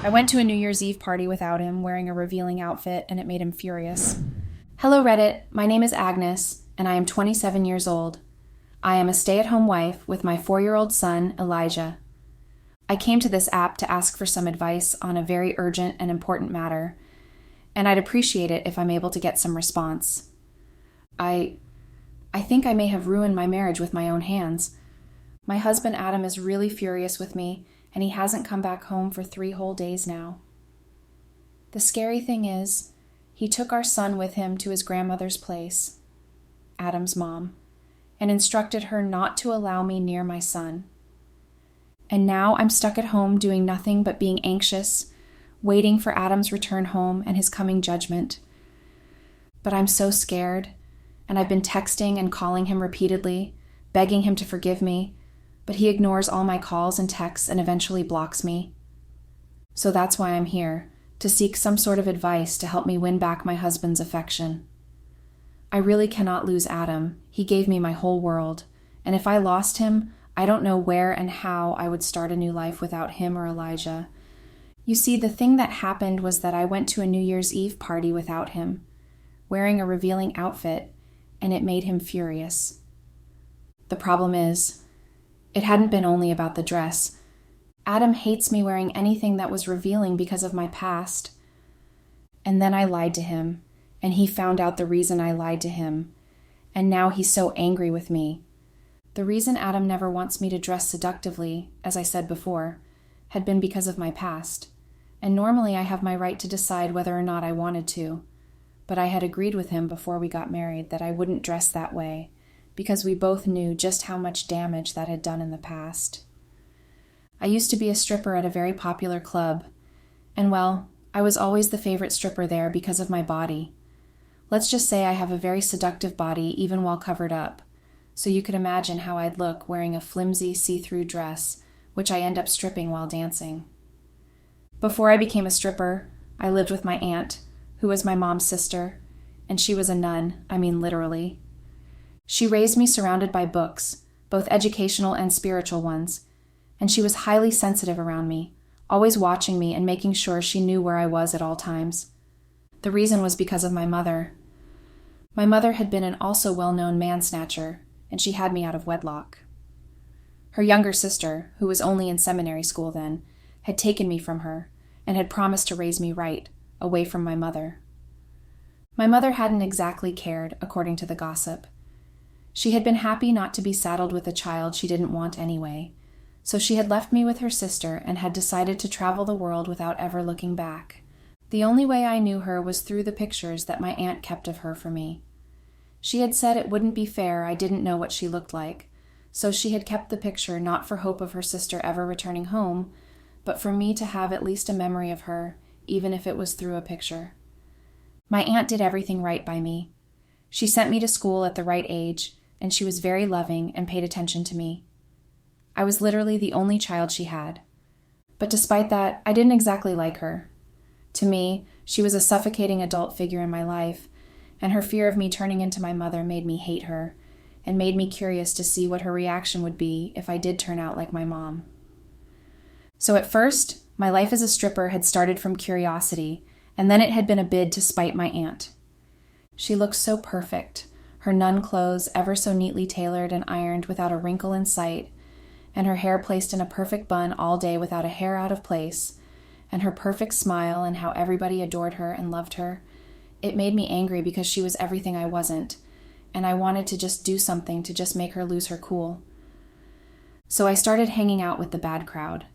I went to a New Year's Eve party without him, wearing a revealing outfit, and it made him furious. Hello, Reddit. My name is Agnes, and I am 27 years old. I am a stay-at-home wife with my 4-year-old son, Elijah. I came to this app to ask for some advice on a very urgent and important matter, and I'd appreciate it if I'm able to get some response. I think I may have ruined my marriage with my own hands. My husband Adam is really furious with me, and he hasn't come back home for 3 whole days now. The scary thing is, he took our son with him to his grandmother's place, Adam's mom, and instructed her not to allow me near my son. And now I'm stuck at home doing nothing but being anxious, waiting for Adam's return home and his coming judgment. But I'm so scared, and I've been texting and calling him repeatedly, begging him to forgive me, but he ignores all my calls and texts and eventually blocks me. So that's why I'm here, to seek some sort of advice to help me win back my husband's affection. I really cannot lose Adam. He gave me my whole world, and if I lost him, I don't know where and how I would start a new life without him or Elijah. You see, the thing that happened was that I went to a New Year's Eve party without him, wearing a revealing outfit, and it made him furious. The problem is, it hadn't been only about the dress. Adam hates me wearing anything that was revealing because of my past. And then I lied to him, and he found out the reason I lied to him, and now he's so angry with me. The reason Adam never wants me to dress seductively, as I said before, had been because of my past, and normally I have my right to decide whether or not I wanted to, but I had agreed with him before we got married that I wouldn't dress that way, because we both knew just how much damage that had done in the past. I used to be a stripper at a very popular club, and well, I was always the favorite stripper there because of my body. Let's just say I have a very seductive body even while covered up, so you could imagine how I'd look wearing a flimsy see-through dress, which I end up stripping while dancing. Before I became a stripper, I lived with my aunt, who was my mom's sister, and she was a nun, I mean literally. She raised me surrounded by books, both educational and spiritual ones, and she was highly sensitive around me, always watching me and making sure she knew where I was at all times. The reason was because of my mother. My mother had been an also well-known man-snatcher, and she had me out of wedlock. Her younger sister, who was only in seminary school then, had taken me from her and had promised to raise me right, away from my mother. My mother hadn't exactly cared, according to the gossip. She had been happy not to be saddled with a child she didn't want anyway, so she had left me with her sister and had decided to travel the world without ever looking back. The only way I knew her was through the pictures that my aunt kept of her for me. She had said it wouldn't be fair I didn't know what she looked like, so she had kept the picture not for hope of her sister ever returning home, but for me to have at least a memory of her, even if it was through a picture. My aunt did everything right by me. She sent me to school at the right age, and she was very loving and paid attention to me. I was literally the only child she had. But despite that, I didn't exactly like her. To me, she was a suffocating adult figure in my life, and her fear of me turning into my mother made me hate her, and made me curious to see what her reaction would be if I did turn out like my mom. So at first, my life as a stripper had started from curiosity, and then it had been a bid to spite my aunt. She looked so perfect, her nun clothes ever so neatly tailored and ironed without a wrinkle in sight, and her hair placed in a perfect bun all day without a hair out of place, and her perfect smile and how everybody adored her and loved her. It made me angry because she was everything I wasn't, and I wanted to just do something to just make her lose her cool. So I started hanging out with the bad crowd.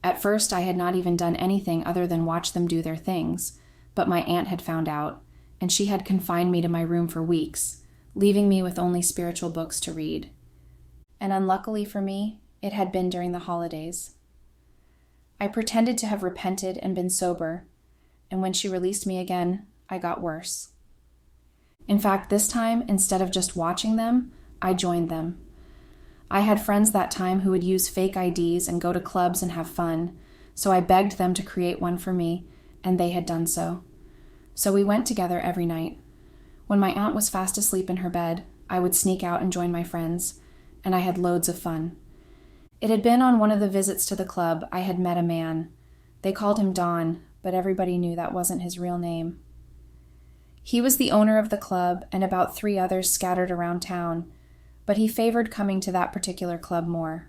At first, I had not even done anything other than watch them do their things, but my aunt had found out, and she had confined me to my room for weeks, leaving me with only spiritual books to read. And unluckily for me, it had been during the holidays. I pretended to have repented and been sober, and when she released me again, I got worse. In fact, this time, instead of just watching them, I joined them. I had friends that time who would use fake IDs and go to clubs and have fun, so I begged them to create one for me, and they had done so. So we went together every night. When my aunt was fast asleep in her bed, I would sneak out and join my friends, and I had loads of fun. It had been on one of the visits to the club I had met a man, They called him Don, but everybody knew that wasn't his real name. He was the owner of the club and about 3 others scattered around town, but he favored coming to that particular club more.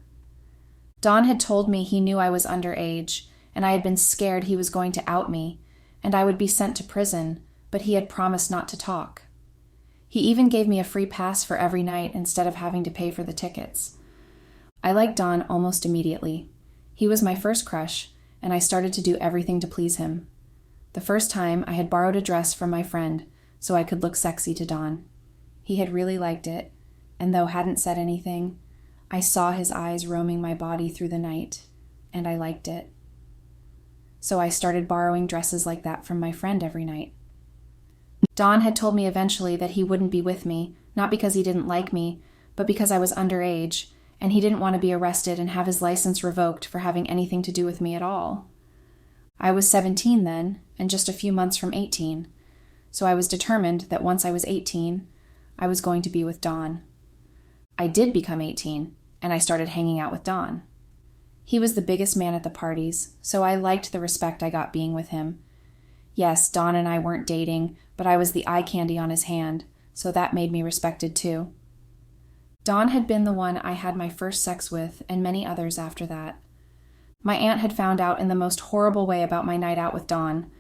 Don had told me he knew I was underage, and I had been scared he was going to out me, and I would be sent to prison, but he had promised not to talk. He even gave me a free pass for every night instead of having to pay for the tickets. I liked Don almost immediately. He was my first crush, and I started to do everything to please him. The first time, I had borrowed a dress from my friend so I could look sexy to Don. He had really liked it, and though hadn't said anything, I saw his eyes roaming my body through the night, and I liked it. So I started borrowing dresses like that from my friend every night. Don had told me eventually that he wouldn't be with me, not because he didn't like me, but because I was underage, and he didn't want to be arrested and have his license revoked for having anything to do with me at all. I was 17 then, and just a few months from 18, so I was determined that once I was 18, I was going to be with Don. I did become 18, and I started hanging out with Don. He was the biggest man at the parties, so I liked the respect I got being with him. Yes, Don and I weren't dating, but I was the eye candy on his hand, so that made me respected too. Don had been the one I had my first sex with, and many others after that. My aunt had found out in the most horrible way about my night out with Don.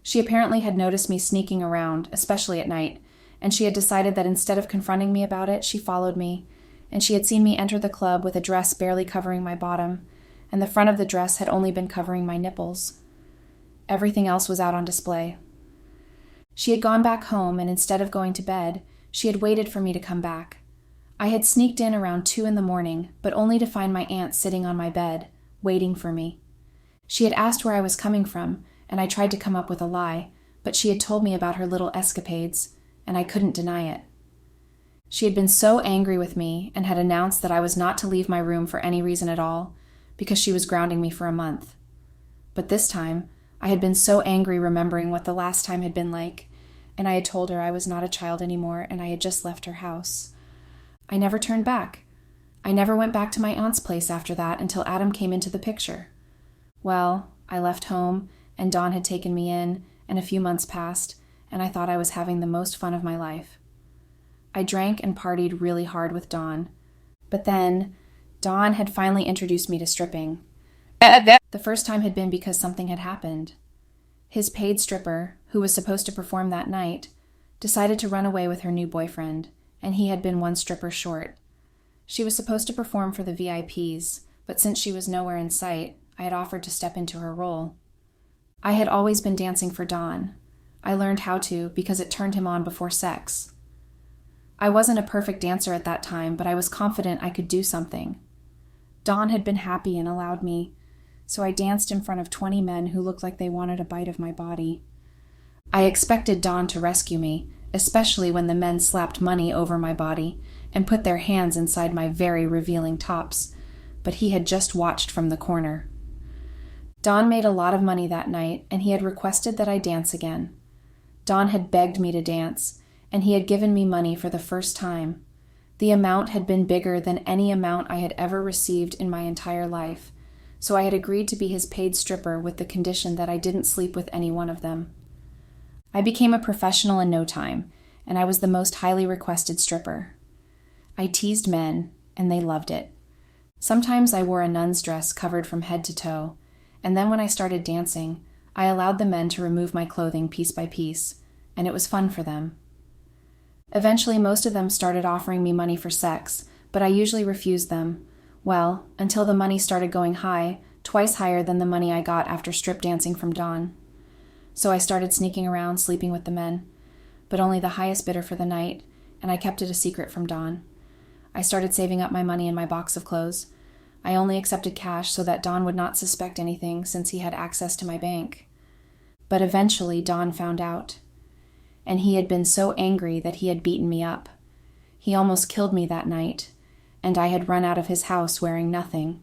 She apparently had noticed me sneaking around, especially at night, and she had decided that instead of confronting me about it, she followed me, and she had seen me enter the club with a dress barely covering my bottom, and the front of the dress had only been covering my nipples. Everything else was out on display. She had gone back home, and instead of going to bed, she had waited for me to come back. I had sneaked in around 2 a.m, but only to find my aunt sitting on my bed, waiting for me. She had asked where I was coming from, and I tried to come up with a lie, but she had told me about her little escapades, and I couldn't deny it. She had been so angry with me and had announced that I was not to leave my room for any reason at all, because she was grounding me for a month. But this time, I had been so angry remembering what the last time had been like, and I had told her I was not a child anymore and I had just left her house. I never turned back. I never went back to my aunt's place after that until Adam came into the picture. Well, I left home, and Don had taken me in, and a few months passed, and I thought I was having the most fun of my life. I drank and partied really hard with Don, but then Don had finally introduced me to stripping. The first time had been because something had happened. His paid stripper, who was supposed to perform that night, decided to run away with her new boyfriend, and he had been 1 stripper short. She was supposed to perform for the VIPs, but since she was nowhere in sight, I had offered to step into her role. I had always been dancing for Don. I learned how to because it turned him on before sex. I wasn't a perfect dancer at that time, but I was confident I could do something. Don had been happy and allowed me, so I danced in front of 20 men who looked like they wanted a bite of my body. I expected Don to rescue me, especially when the men slapped money over my body and put their hands inside my very revealing tops, but he had just watched from the corner. Don made a lot of money that night, and he had requested that I dance again. Don had begged me to dance, and he had given me money for the first time. The amount had been bigger than any amount I had ever received in my entire life, so I had agreed to be his paid stripper with the condition that I didn't sleep with any one of them. I became a professional in no time, and I was the most highly requested stripper. I teased men, and they loved it. Sometimes I wore a nun's dress covered from head to toe, and then when I started dancing, I allowed the men to remove my clothing piece by piece, and it was fun for them. Eventually, most of them started offering me money for sex, but I usually refused them. Well, until the money started going high, twice higher than the money I got after strip dancing from Don. So I started sneaking around, sleeping with the men, but only the highest bidder for the night, and I kept it a secret from Don. I started saving up my money in my box of clothes. I only accepted cash so that Don would not suspect anything since he had access to my bank. But eventually Don found out, and he had been so angry that he had beaten me up. He almost killed me that night, and I had run out of his house wearing nothing.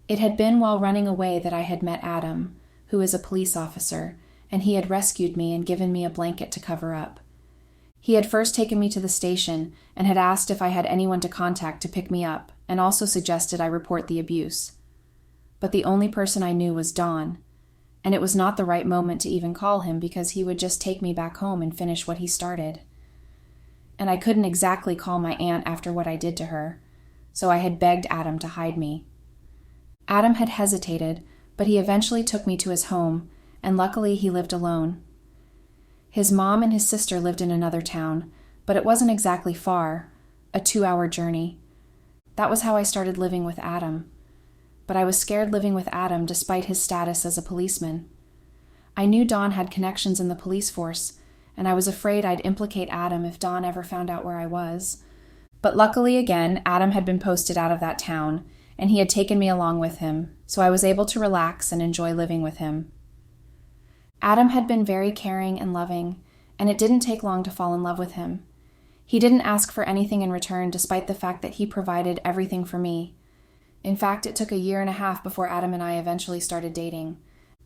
It had been while running away that I had met Adam, who is a police officer, and he had rescued me and given me a blanket to cover up. He had first taken me to the station and had asked if I had anyone to contact to pick me up, and also suggested I report the abuse. But the only person I knew was Don, and it was not the right moment to even call him because he would just take me back home and finish what he started. And I couldn't exactly call my aunt after what I did to her, so I had begged Adam to hide me. Adam had hesitated, but he eventually took me to his home, and luckily he lived alone. His mom and his sister lived in another town, but it wasn't exactly far, a 2-hour journey. That was how I started living with Adam. But I was scared living with Adam despite his status as a policeman. I knew Don had connections in the police force, and I was afraid I'd implicate Adam if Don ever found out where I was. But luckily again, Adam had been posted out of that town, and he had taken me along with him, so I was able to relax and enjoy living with him. Adam had been very caring and loving, and it didn't take long to fall in love with him. He didn't ask for anything in return despite the fact that he provided everything for me. In fact, it took 1.5 years before Adam and I eventually started dating.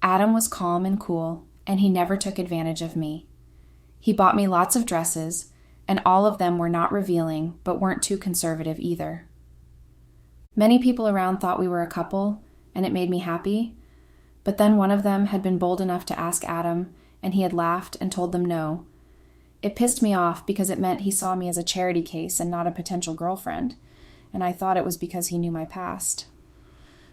Adam was calm and cool, and he never took advantage of me. He bought me lots of dresses, and all of them were not revealing, but weren't too conservative either. Many people around thought we were a couple, and it made me happy, but then one of them had been bold enough to ask Adam, and he had laughed and told them no. It pissed me off because it meant he saw me as a charity case and not a potential girlfriend, and I thought it was because he knew my past.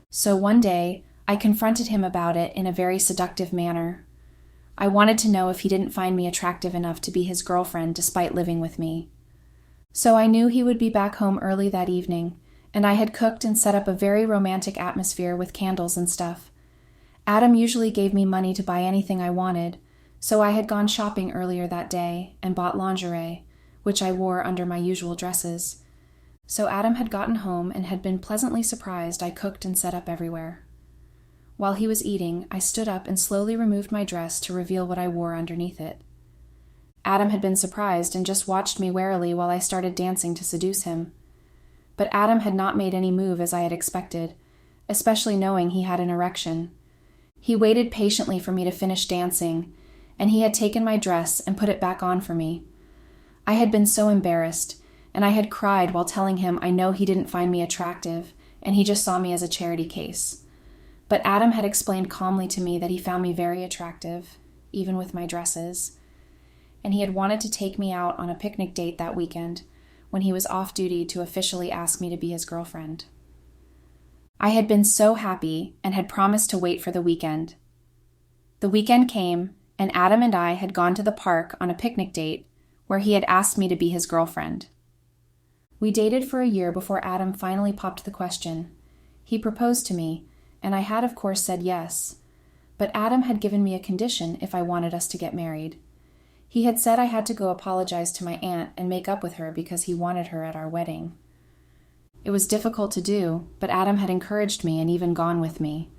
So one day, I confronted him about it in a very seductive manner. I wanted to know if he didn't find me attractive enough to be his girlfriend despite living with me. So I knew he would be back home early that evening, and I had cooked and set up a very romantic atmosphere with candles and stuff. Adam usually gave me money to buy anything I wanted, so I had gone shopping earlier that day and bought lingerie, which I wore under my usual dresses. So Adam had gotten home and had been pleasantly surprised I cooked and set up everywhere. While he was eating, I stood up and slowly removed my dress to reveal what I wore underneath it. Adam had been surprised and just watched me warily while I started dancing to seduce him. But Adam had not made any move as I had expected, especially knowing he had an erection. He waited patiently for me to finish dancing, and he had taken my dress and put it back on for me. I had been so embarrassed, and I had cried while telling him I know he didn't find me attractive, and he just saw me as a charity case. But Adam had explained calmly to me that he found me very attractive, even with my dresses, and he had wanted to take me out on a picnic date that weekend when he was off duty to officially ask me to be his girlfriend. I had been so happy and had promised to wait for the weekend. The weekend came, and Adam and I had gone to the park on a picnic date where he had asked me to be his girlfriend. We dated for 1 year before Adam finally popped the question. He proposed to me, and I had of course said yes, but Adam had given me a condition if I wanted us to get married. He had said I had to go apologize to my aunt and make up with her because he wanted her at our wedding. It was difficult to do, but Adam had encouraged me and even gone with me.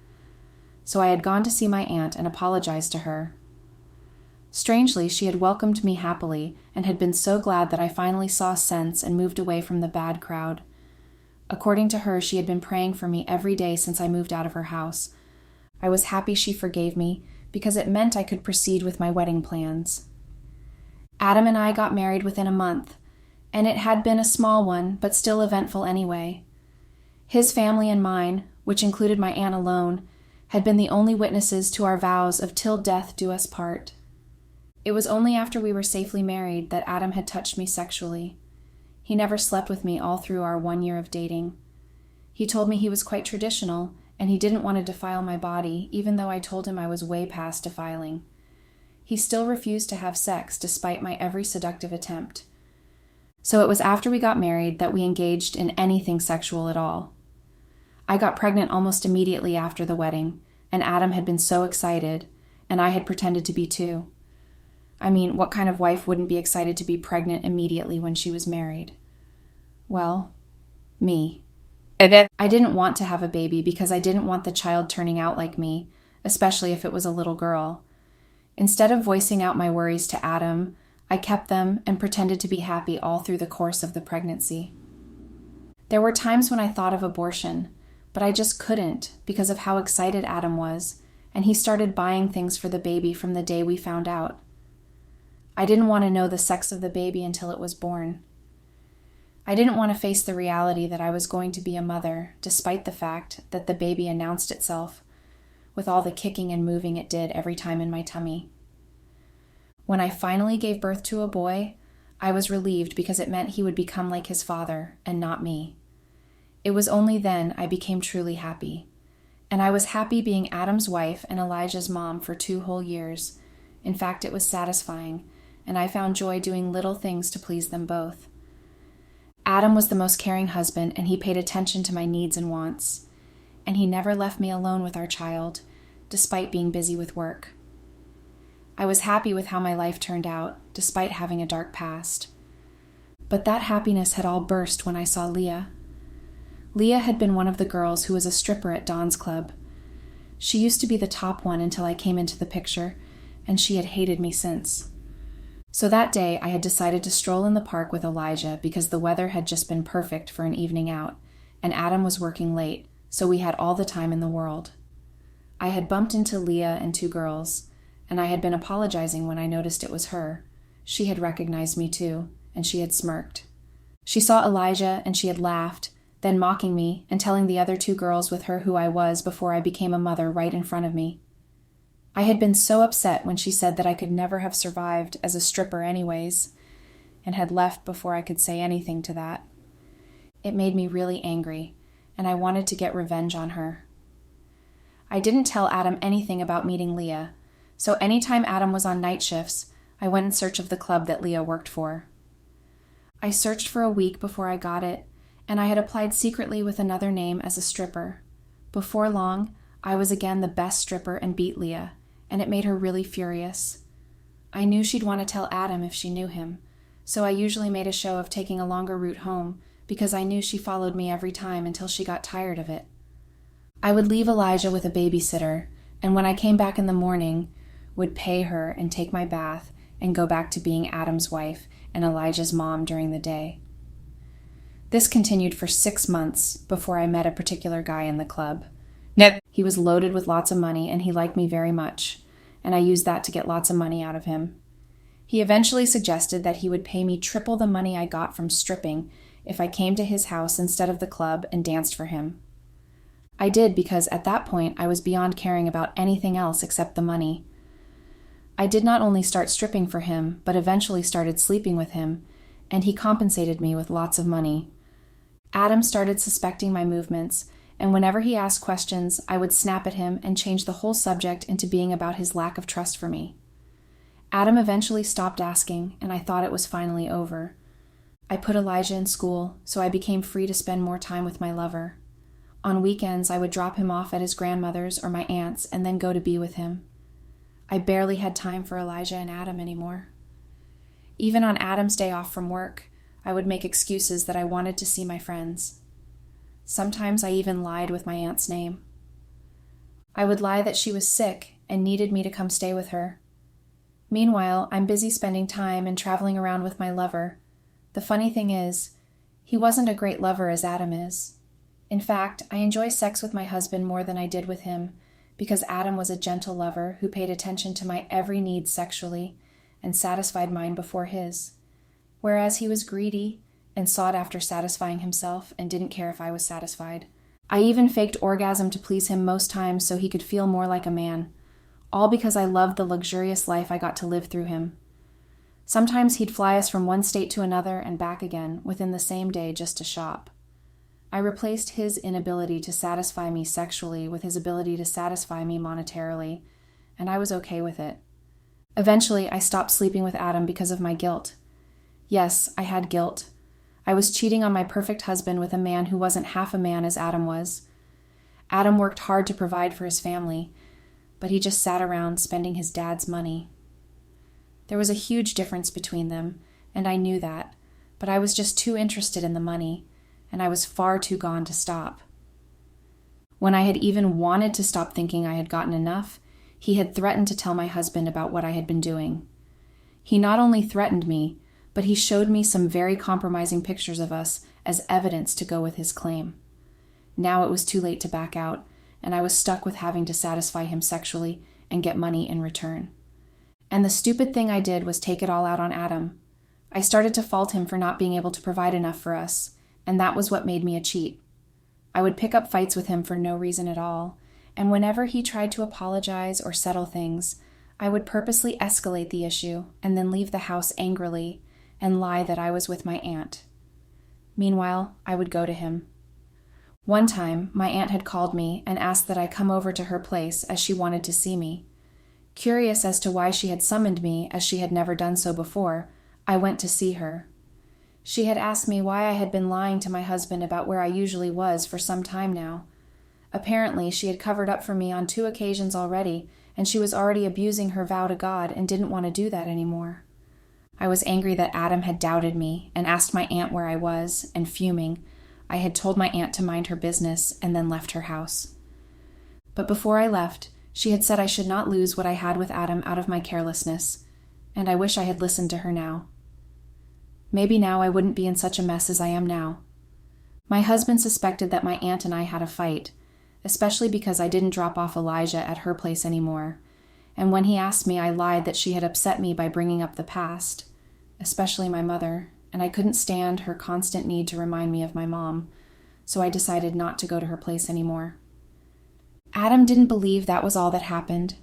So I had gone to see my aunt and apologized to her. Strangely, she had welcomed me happily and had been so glad that I finally saw sense and moved away from the bad crowd. According to her, she had been praying for me every day since I moved out of her house. I was happy she forgave me because it meant I could proceed with my wedding plans. Adam and I got married within a month, and it had been a small one, but still eventful anyway. His family and mine, which included my aunt alone, had been the only witnesses to our vows of till death do us part. It was only after we were safely married that Adam had touched me sexually. He never slept with me all through our 1 year of dating. He told me he was quite traditional, and he didn't want to defile my body, even though I told him I was way past defiling. He still refused to have sex despite my every seductive attempt. So it was after we got married that we engaged in anything sexual at all. I got pregnant almost immediately after the wedding, and Adam had been so excited, and I had pretended to be too. I mean, what kind of wife wouldn't be excited to be pregnant immediately when she was married? Well, me. I didn't want to have a baby because I didn't want the child turning out like me, especially if it was a little girl. Instead of voicing out my worries to Adam, I kept them and pretended to be happy all through the course of the pregnancy. There were times when I thought of abortion, but I just couldn't because of how excited Adam was, and he started buying things for the baby from the day we found out. I didn't want to know the sex of the baby until it was born. I didn't want to face the reality that I was going to be a mother, despite the fact that the baby announced itself, with all the kicking and moving it did every time in my tummy. When I finally gave birth to a boy, I was relieved because it meant he would become like his father and not me. It was only then I became truly happy. And I was happy being Adam's wife and Elijah's mom for 2 whole years. In fact, it was satisfying, and I found joy doing little things to please them both. Adam was the most caring husband, and he paid attention to my needs and wants. And he never left me alone with our child, despite being busy with work. I was happy with how my life turned out, despite having a dark past. But that happiness had all burst when I saw Leah. Leah had been one of the girls who was a stripper at Dawn's club. She used to be the top one until I came into the picture, and she had hated me since. So that day I had decided to stroll in the park with Elijah because the weather had just been perfect for an evening out, and Adam was working late, so we had all the time in the world. I had bumped into Leah and 2 girls, and I had been apologizing when I noticed it was her. She had recognized me too, and she had smirked. She saw Elijah and she had laughed, then mocking me and telling the other 2 girls with her who I was before I became a mother right in front of me. I had been so upset when she said that I could never have survived as a stripper anyways, and had left before I could say anything to that. It made me really angry, and I wanted to get revenge on her. I didn't tell Adam anything about meeting Leah, so anytime Adam was on night shifts, I went in search of the club that Leah worked for. I searched for a week before I got it, and I had applied secretly with another name as a stripper. Before long, I was again the best stripper and beat Leah, and it made her really furious. I knew she'd want to tell Adam if she knew him, so I usually made a show of taking a longer route home because I knew she followed me every time until she got tired of it. I would leave Elijah with a babysitter, and when I came back in the morning, would pay her and take my bath and go back to being Adam's wife and Elijah's mom during the day. This continued for 6 months before I met a particular guy in the club. He was loaded with lots of money and he liked me very much, and I used that to get lots of money out of him. He eventually suggested that he would pay me triple the money I got from stripping if I came to his house instead of the club and danced for him. I did because at that point I was beyond caring about anything else except the money. I did not only start stripping for him, but eventually started sleeping with him, and he compensated me with lots of money. Adam started suspecting my movements, and whenever he asked questions, I would snap at him and change the whole subject into being about his lack of trust for me. Adam eventually stopped asking, and I thought it was finally over. I put Elijah in school, so I became free to spend more time with my lover. On weekends, I would drop him off at his grandmother's or my aunt's and then go to be with him. I barely had time for Elijah and Adam anymore. Even on Adam's day off from work, I would make excuses that I wanted to see my friends. Sometimes I even lied with my aunt's name. I would lie that she was sick and needed me to come stay with her. Meanwhile, I'm busy spending time and traveling around with my lover. The funny thing is, he wasn't a great lover as Adam is. In fact, I enjoy sex with my husband more than I did with him, because Adam was a gentle lover who paid attention to my every need sexually and satisfied mine before his, whereas he was greedy and sought after satisfying himself and didn't care if I was satisfied. I even faked orgasm to please him most times so he could feel more like a man, all because I loved the luxurious life I got to live through him. Sometimes he'd fly us from one state to another and back again within the same day just to shop. I replaced his inability to satisfy me sexually with his ability to satisfy me monetarily, and I was okay with it. Eventually, I stopped sleeping with Adam because of my guilt. Yes, I had guilt. I was cheating on my perfect husband with a man who wasn't half a man as Adam was. Adam worked hard to provide for his family, but he just sat around spending his dad's money. There was a huge difference between them, and I knew that, but I was just too interested in the money, and I was far too gone to stop. When I had even wanted to stop thinking I had gotten enough, he had threatened to tell my husband about what I had been doing. He not only threatened me, but he showed me some very compromising pictures of us as evidence to go with his claim. Now it was too late to back out, and I was stuck with having to satisfy him sexually and get money in return. And the stupid thing I did was take it all out on Adam. I started to fault him for not being able to provide enough for us, and that was what made me a cheat. I would pick up fights with him for no reason at all, and whenever he tried to apologize or settle things, I would purposely escalate the issue and then leave the house angrily and lie that I was with my aunt. Meanwhile, I would go to him. One time, my aunt had called me and asked that I come over to her place as she wanted to see me. Curious as to why she had summoned me, as she had never done so before, I went to see her. She had asked me why I had been lying to my husband about where I usually was for some time now. Apparently, she had covered up for me on 2 occasions already, and she was already abusing her vow to God and didn't want to do that anymore. I was angry that Adam had doubted me and asked my aunt where I was, and fuming, I had told my aunt to mind her business and then left her house. But before I left, she had said I should not lose what I had with Adam out of my carelessness, and I wish I had listened to her now. Maybe now I wouldn't be in such a mess as I am now. My husband suspected that my aunt and I had a fight, especially because I didn't drop off Elijah at her place anymore, and when he asked me, I lied that she had upset me by bringing up the past, especially my mother, and I couldn't stand her constant need to remind me of my mom, so I decided not to go to her place anymore. Adam didn't believe that was all that happened,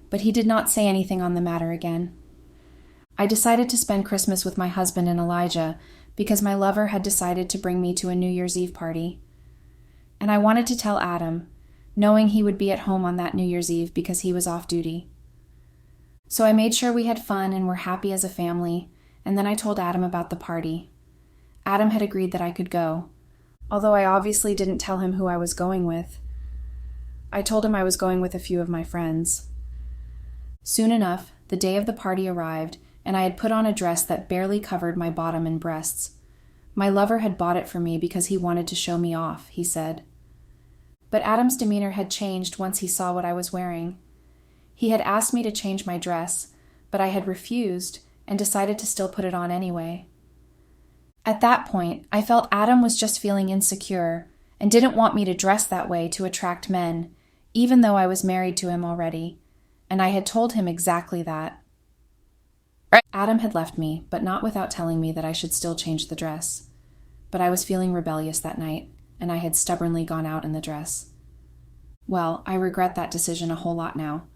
but he did not say anything on the matter again. I decided to spend Christmas with my husband and Elijah because my lover had decided to bring me to a New Year's Eve party. And I wanted to tell Adam, knowing he would be at home on that New Year's Eve because he was off duty. So I made sure we had fun and were happy as a family, and then I told Adam about the party. Adam had agreed that I could go, although I obviously didn't tell him who I was going with. I told him I was going with a few of my friends. Soon enough, the day of the party arrived, and I had put on a dress that barely covered my bottom and breasts. My lover had bought it for me because he wanted to show me off, he said. But Adam's demeanor had changed once he saw what I was wearing. He had asked me to change my dress, but I had refused and decided to still put it on anyway. At that point, I felt Adam was just feeling insecure and didn't want me to dress that way to attract men, even though I was married to him already, and I had told him exactly that. Adam had left me, but not without telling me that I should still change the dress. But I was feeling rebellious that night, and I had stubbornly gone out in the dress. Well, I regret that decision a whole lot now,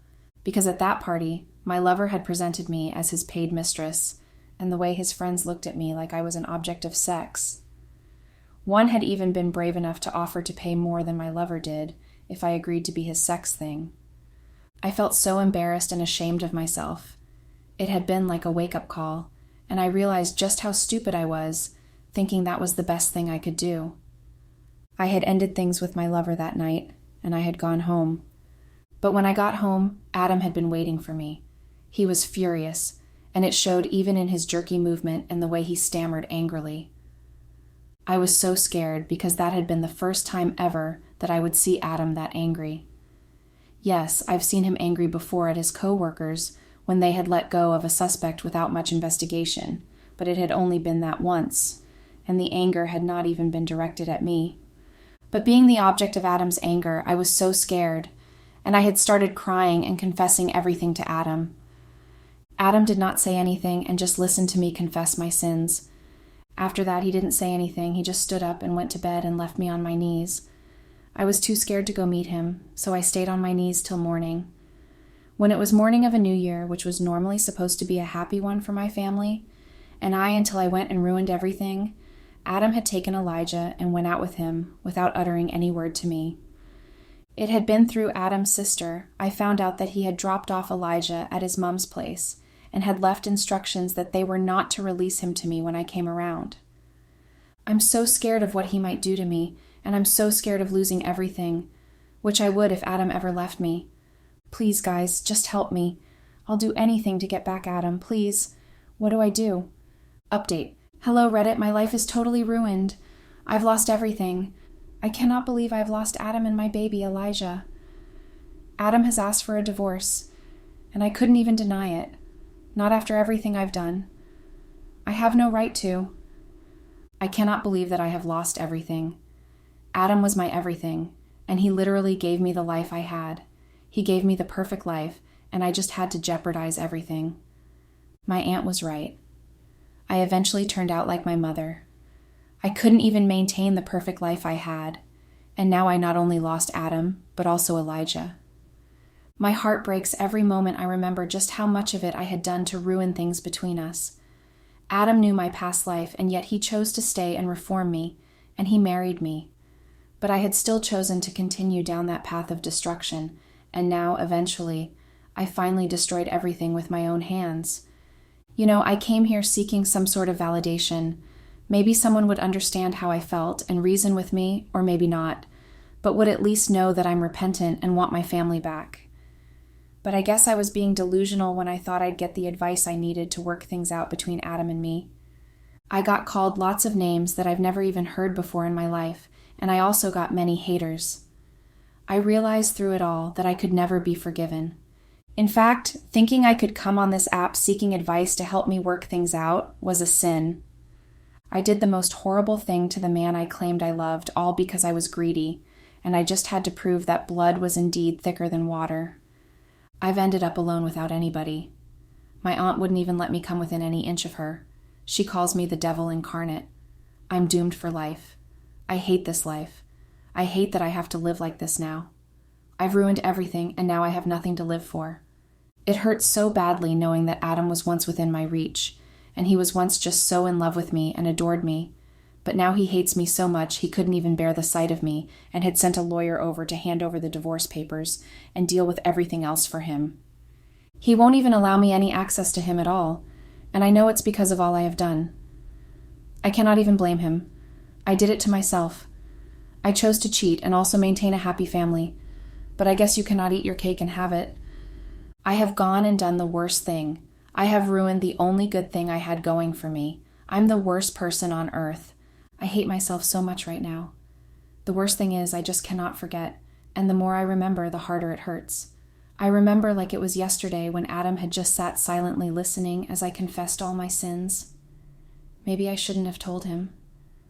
because at that party, my lover had presented me as his paid mistress, and the way his friends looked at me like I was an object of sex. One had even been brave enough to offer to pay more than my lover did if I agreed to be his sex thing. I felt so embarrassed and ashamed of myself. It had been like a wake-up call, and I realized just how stupid I was, thinking that was the best thing I could do. I had ended things with my lover that night, and I had gone home. But when I got home, Adam had been waiting for me. He was furious, and it showed even in his jerky movement and the way he stammered angrily. I was so scared because that had been the first time ever that I would see Adam that angry. Yes, I've seen him angry before at his co-workers when they had let go of a suspect without much investigation, but it had only been that once, and the anger had not even been directed at me. But being the object of Adam's anger, I was so scared, and I had started crying and confessing everything to Adam. Adam did not say anything and just listened to me confess my sins. After that, he didn't say anything. He just stood up and went to bed and left me on my knees. I was too scared to go meet him, so I stayed on my knees till morning. When it was morning of a new year, which was normally supposed to be a happy one for my family, and until I went and ruined everything, Adam had taken Elijah and went out with him without uttering any word to me. It had been through Adam's sister I found out that he had dropped off Elijah at his mom's place and had left instructions that they were not to release him to me when I came around. I'm so scared of what he might do to me, and I'm so scared of losing everything, which I would if Adam ever left me. Please, guys, just help me. I'll do anything to get back at him, please. What do I do? Update. Hello, Reddit, my life is totally ruined. I've lost everything. I cannot believe I've lost Adam and my baby, Elijah. Adam has asked for a divorce, and I couldn't even deny it. Not after everything I've done. I have no right to. I cannot believe that I have lost everything. Adam was my everything, and he literally gave me the life I had. He gave me the perfect life, and I just had to jeopardize everything. My aunt was right. I eventually turned out like my mother. I couldn't even maintain the perfect life I had. And now I not only lost Adam, but also Elijah. My heart breaks every moment I remember just how much of it I had done to ruin things between us. Adam knew my past life, and yet he chose to stay and reform me, and he married me. But I had still chosen to continue down that path of destruction, and now, eventually, I finally destroyed everything with my own hands. I came here seeking some sort of validation. Maybe someone would understand how I felt and reason with me, or maybe not, but would at least know that I'm repentant and want my family back. But I guess I was being delusional when I thought I'd get the advice I needed to work things out between Adam and me. I got called lots of names that I've never even heard before in my life, and I also got many haters. I realized through it all that I could never be forgiven. In fact, thinking I could come on this app seeking advice to help me work things out was a sin. I did the most horrible thing to the man I claimed I loved, all because I was greedy, and I just had to prove that blood was indeed thicker than water. I've ended up alone without anybody. My aunt wouldn't even let me come within any inch of her. She calls me the devil incarnate. I'm doomed for life. I hate this life. I hate that I have to live like this now. I've ruined everything, and now I have nothing to live for. It hurts so badly knowing that Adam was once within my reach, and he was once just so in love with me and adored me. But now he hates me so much he couldn't even bear the sight of me and had sent a lawyer over to hand over the divorce papers and deal with everything else for him. He won't even allow me any access to him at all, and I know it's because of all I have done. I cannot even blame him. I did it to myself. I chose to cheat and also maintain a happy family, but I guess you cannot eat your cake and have it. I have gone and done the worst thing. I have ruined the only good thing I had going for me. I'm the worst person on earth. I hate myself so much right now. The worst thing is I just cannot forget, and the more I remember, the harder it hurts. I remember like it was yesterday when Adam had just sat silently listening as I confessed all my sins. Maybe I shouldn't have told him.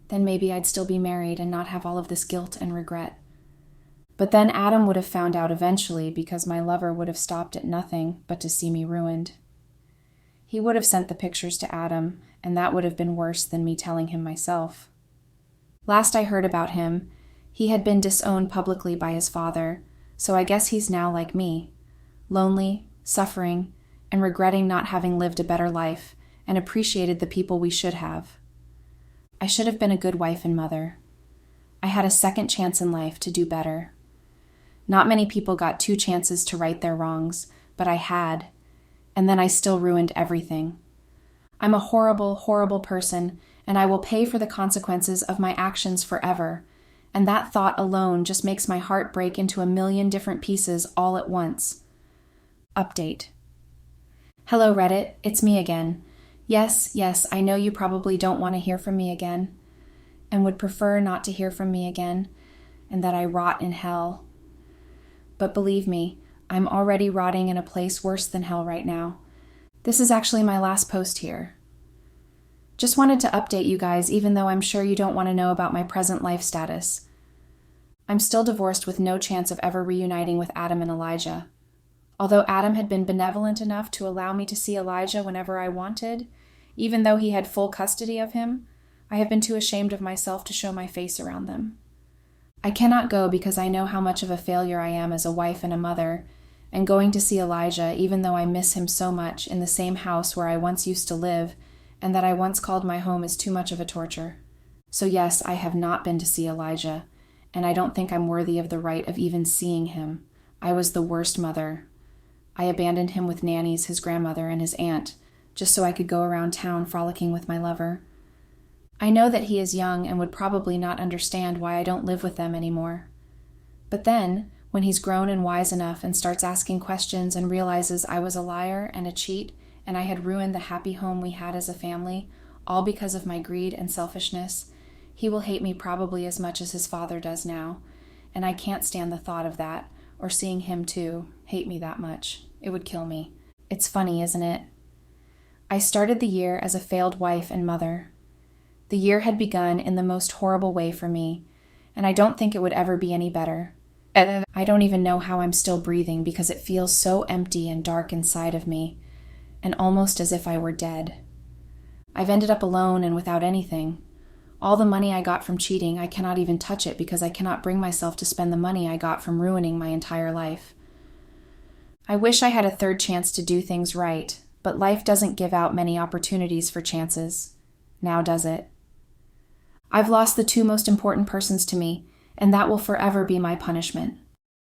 Then maybe I'd still be married and not have all of this guilt and regret. But then Adam would have found out eventually because my lover would have stopped at nothing but to see me ruined. He would have sent the pictures to Adam, and that would have been worse than me telling him myself. Last I heard about him, he had been disowned publicly by his father, so I guess he's now like me, lonely, suffering, and regretting not having lived a better life and appreciated the people we should have. I should have been a good wife and mother. I had a second chance in life to do better. Not many people got 2 chances to right their wrongs, but I had, and then I still ruined everything. I'm a horrible, horrible person, and I will pay for the consequences of my actions forever, and that thought alone just makes my heart break into 1,000,000 different pieces all at once. Update. Hello, Reddit. It's me again. Yes, I know you probably don't want to hear from me again, and would prefer not to hear from me again, and that I rot in hell. But believe me, I'm already rotting in a place worse than hell right now. This is actually my last post here. Just wanted to update you guys, even though I'm sure you don't want to know about my present life status. I'm still divorced with no chance of ever reuniting with Adam and Elijah. Although Adam had been benevolent enough to allow me to see Elijah whenever I wanted, even though he had full custody of him, I have been too ashamed of myself to show my face around them. I cannot go because I know how much of a failure I am as a wife and a mother, and going to see Elijah, even though I miss him so much, in the same house where I once used to live, and that I once called my home, is too much of a torture. So yes, I have not been to see Elijah, and I don't think I'm worthy of the right of even seeing him. I was the worst mother. I abandoned him with nannies, his grandmother, and his aunt, just so I could go around town frolicking with my lover. I know that he is young and would probably not understand why I don't live with them anymore. But then, when he's grown and wise enough and starts asking questions and realizes I was a liar and a cheat and I had ruined the happy home we had as a family, all because of my greed and selfishness, he will hate me probably as much as his father does now, and I can't stand the thought of that, or seeing him too hate me that much. It would kill me. It's funny, isn't it? I started the year as a failed wife and mother. The year had begun in the most horrible way for me, and I don't think it would ever be any better. I don't even know how I'm still breathing because it feels so empty and dark inside of me, and almost as if I were dead. I've ended up alone and without anything. All the money I got from cheating, I cannot even touch it because I cannot bring myself to spend the money I got from ruining my entire life. I wish I had a third chance to do things right, but life doesn't give out many opportunities for chances. Now does it? I've lost the two most important persons to me, and that will forever be my punishment.